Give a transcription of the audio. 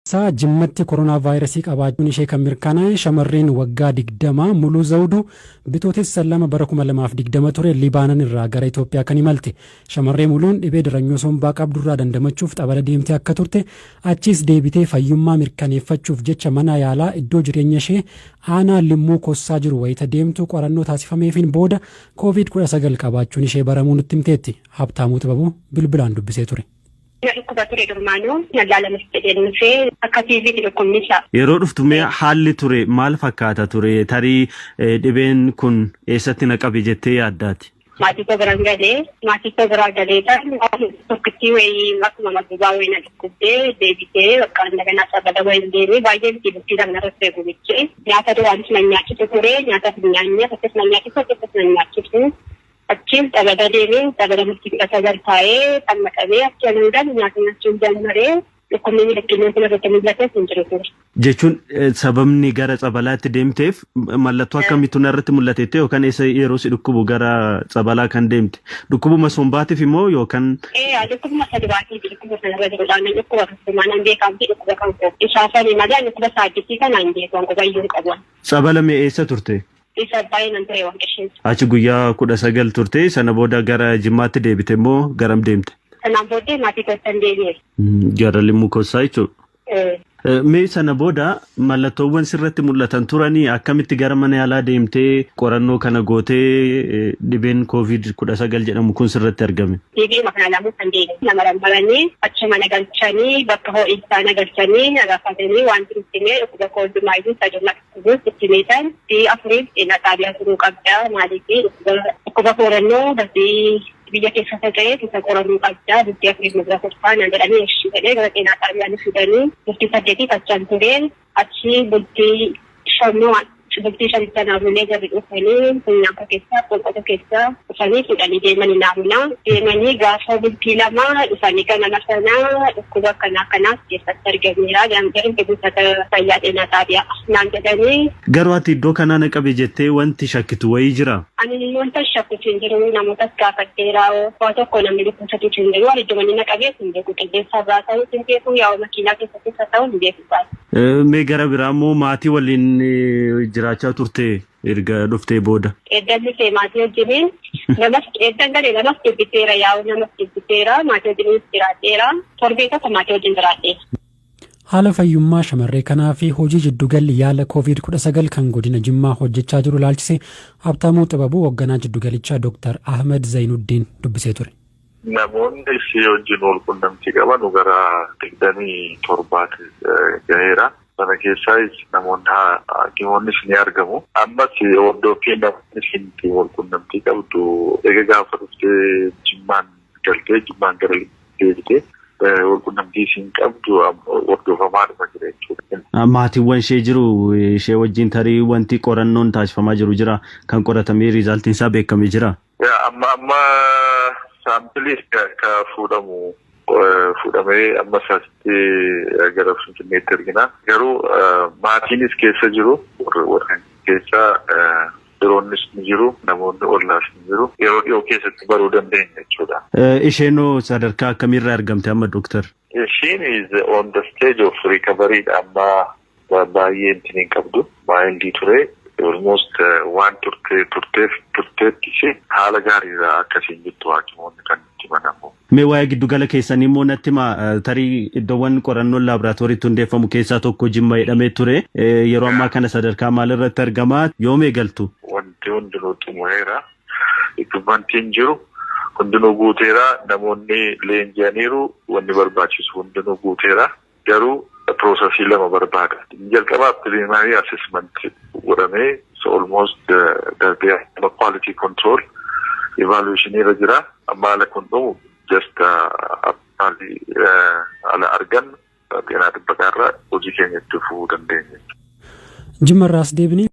Jimmatti koronaa vaayirasii qabaachuun ishee kan mirkanaa'e shamarreen waggaa 20 muluu zawdu bitootessa 2 bara 2020 ture Libaanan irraa gara Itoophiyaa kan imalte. Shamarree muluun dhibee diranyoo sombaa qabdurraa dandamachuuf xabala deemtee akka turte achiis deebitee fayyummaa mirkaneeffachuuf jecha mana yaalaa iddoo jireenya ishee aanaa Limmuu Kossaa jiru wayita deemtu qorannoo taasifameefiin booda COVID-19 qabaachuun ishee baramuu nutti himteetti. Habtaamuu Xibabuu bilbilaan dubbisee ture. Yeroo dhuftume haalli ture maal fakkaata ture tarii dhibeen kun eessatti na qabe jettee yaaddaati? Maatii biraan galee tokkittii wayii akkuma matubaa wayii na dhukkubdee deebitee bakka indagana sabada wayii deemee baay'ee bitti damna irratti eegu bichee nyaata duraanis na nyaachisu ture nyaata nyaanni akkasumas na nyaachisu akkasumas na nyaachisu. Achiin xabala deemee xabala murtii taa'ee kan maqabee achi anuudhaan nyaata nyaachuun jalmaree dhukkubni miidhagina kun irratti mul'ates hin jiru ture. Jechuun sababni gara xabalaatti deemteef mallattoo akkamiitu irratti mul'ateette yookaan eessa yeroo si dhukkubu gara xabalaa kan deemte dhukkubuma sombaatiif immoo yookaan? Dhukkubuma sadibaatiif dhukkuba sanarra jirudhaan dhukkuba akkasumaan beekamti dhukkuba kan qabu isaafanii malee dhukkuba saadditii kanaan beekan qubayyuu qabu. Xabala mee eessa turte? Isa baay'inaan ture waan qisheessu. Achi guyyaa 19 turte sana booda gara Jimmaatti deebite immoo garam deemte? Sanaan booddee maatii Kossaa deebi'e. Gara Limmuu Kossaa jechuudha. Mee sana booda mallattoowwan sirratti mul'atan turanii akkamitti gara mana yaalaa deemtee qorannoo kana gootee dhibeen COVID-19 jedhamu kun sirratti argame? Deebi'ee makana lamuu kan deebi'e. Nama rammaranii achuma nagalchanii bakka ho'iinsaa nagalchanii nagaafatanii waan turtime dhukkuba kooldumaayiduu sajummaa dhukkubus itti meetan fi afuriif xaabiyaa turuu qabda maaliif dhukkuba qorannoo dafii biyya keessa ta'ee keessa qorannoo qabda bultii afuriif mudura kurfaan jedhanii ishii jedhee gara xeenaa xaabiyaan fidanii bultii 8 achaan tureen achi bultii 5 naannoo garri dhufanii funyaanka keessaa qolqota keessaa dhufanii fudhanii deemanii naannoo deemanii gaafa bultii 2 dhufanii ganama sanaa dhukkuba akkanaas keessatti argameera garuu buufata fayyaa xeenaa xaabiyaa naan jedhanii. Garuu ati iddoo kanaa na qabe jettee wanti shakkitu wayii jira? Ani wanta shakkitu hin jiru namootas gaafatteera waa tokko namni dhukkubsatu hin jiru waan iddoo manni na qabee hin beeku qilleensa irraa ta'uu hin beeku yaa makiinaa keessatti ta'uu hin beeku. Mee gara biraa immoo maatii waliin jiraachaa turte erga dhuftee booda? Eeddanni ta'e maatii wajjiniin eeddan galee namas dubbiteera yaa'u namas dubbiteera maatii wajjiniin jiraadheera torbee tokko maatii wajjin jiraadheera. Haala fayyummaa shamarree kanaa fi hojii jiddugalli yaala COVID-19 kan godina Jimmaa hojjechaa jiru ilaalchise Habtaamuu Xibabuu hoogganaa jiddugalichaa Dr. Ahmed Zainuddin dubbisee ture. Namoonni ishee wajjin wal quunnamtii qaban gara 27 gaheera. Sana keessaas namoonni hakimoonnis ni argamu. Ammas hordofii namoonni wal quunnamtii qabdu egaa gaafa dhuftee Jimmaan galtee Jimmaan gara deebitee wal quunnamtii siin qabdu hordofamaa dhuma jira jechuudha. Maatiiwwan ishee jiru ishee wajjin tarii wanti qorannoon taasifamaa jiru jira kan qoratamee riizaaltiin isaa beekamee jira? Amma saampilii ka fuudhamee amma isaatti gara Finfinneetti argina. Garuu maatiinis keessa jiru warreen keessa biroonnis ni jiru namoonni ollaas ni jiru yeroo dhiyoo keessatti baruu dandeenya jechuudha. Isheenoo sadarkaa akkamiirraa argamte amma Dooktar? Isheen is on the stage of recovery amma baay'ee hin qabdu baay'ee ture. Almost waan turteetti ishee haala gaariirraa akkasiin jirtu hakimoonni kan itti manamu. Mee waa'ee giddugala keessanii immoo natti himaa tarii iddoowwan qorannoon laaboraatooriitti hundeeffamu keessaa tokko Jimma jedhamee ture yeroo ammaa kana sadarkaa maalirratti argamaa yoom eegaltu? Wanti hundinuu xumureera equipmentiin jiru hundinuu guuteera namoonni leenji'aniiru wanni barbaachisu hundinuu guuteera garuu processii lama barbaada. Jalqabaa preliminary assessment godhamee so almost the quality control evaluation irra jira. Amma haala kun dhumu just ala argan xeenaa dhibbaqaarraa hojii keenya itti fufuu dandeenya. Jimmarraas deebinee